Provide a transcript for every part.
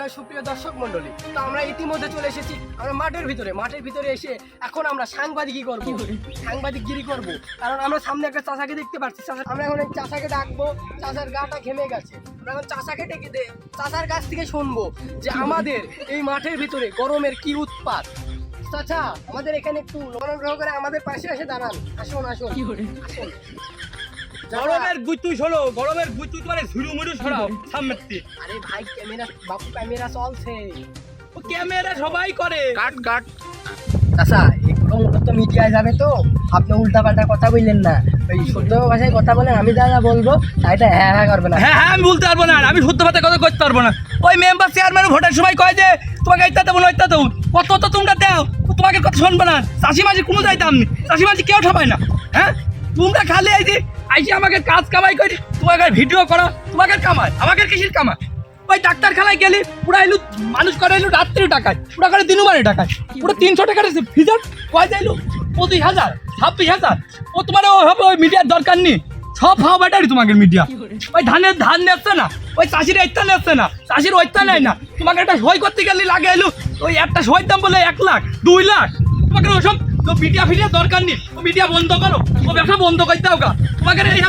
Hello সুপ্রিয় দর্শক মণ্ডলী, তো আমরা ইতিমধ্যে চলে এসেছি আমরা মাঠের ভিতরে এসে এখন আমরা সাংবাদিকগিরি করব। কারণ আমরা সামনে একটা চাচাকে দেখতে পাচ্ছি। আমরা এখন এই চাচাকে ডাকবো, চাচার গাটা ঘেমে গেছে। আমরা এখন চাচাকে ডেকে চাচার কাছ থেকে শুনবো যে আমাদের এই মাঠের ভিতরে গরমের কি উৎপাত। চাচা, আমাদের এখানে একটু অনুগ্রহ করে আমাদের পাশে এসে দাঁড়ান। আসুন আসুন আসুন। গরমের গুতুই হলো, গরমের গুতুই মানে ঝুড়ু মুড়ু ছড়াও সামনে। আরে ভাই ক্যামেরা চলছে, ও ক্যামেরা সবাই করে। কাট চাচা, এগুলো মূলত মিডিয়ায় যাবে, তো আপনি উল্টাপাল্টা কথা বললেন না। ওই শুদ্ধ ভাষায় কথা বলেন, আমি যা বলবো এটা হ্যাঁ করবে না। হ্যাঁ আমি বলতে পারবো না, আমি শুদ্ধ ভাষায় কথা করতে পারবো না। ওই মেম্বার চেয়ারম্যান ভোটের সময় কয় যে তোমাকে এইটা দেবো না ওইটা দেবো, কত তো তোমরা দাও, তোমাকে কথা শুনবো না। চাষি মাঝি কোনো যাইতাম নি, চাষি মাঝি কেউ ঠাপায় না। হ্যাঁ তোমরা খালি আইসি আমাকে কাজ কামাই করি, তোমাকে ভিডিও করো, তোমাকে কামাই, আমাকে কিসির কামাই? ওই ডাক্তারখানায় গেলি পুরা এলু মানুষ করে এলু রাত্রি টাকায়, পুরা করে দিনুমারি টাকায়, পুরো 300 টাকার ফিজার কয় যাইলু 25,000 26,000। ও তোমার ও হবে ওই মিডিয়ার দরকার নেই, সব হাও ব্যাটারি তোমাকে মিডিয়া। ওই ধান নিচ্ছে না, ওই চাষির এইটা নিচ্ছে না, চাষির ওইটা নেয় না। তোমাকে একটা সই করতে গেলে লাগে এলু ওই একটা সইয়ের দাম বলে 1 লাখ 2 লাখ। তোমাকে ওসব মিডিয়া ফিডিয়া দরকার নেই, ও মিডিয়া বন্ধ করো, ও ব্যবসা বন্ধ করতে হোক। তোমাকে এই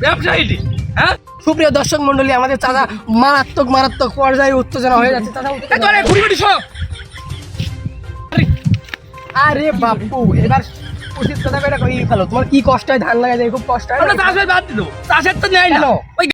ব্যবসা এটি। হ্যাঁ সুপ্রিয় দর্শক মন্ডলী, আমাদের চাচা মারাত্মক পর্যায়ে উত্তেজনা হয়ে যাচ্ছে। চাচা আরে বাপু, এবার উচিত কথা কই ফেলো। তোমার কি কষ্ট হয় ধান লাগাই যায়? খুব কষ্ট হয়। চাষের বাদ দিল, চাষের তো নেয় না। ওই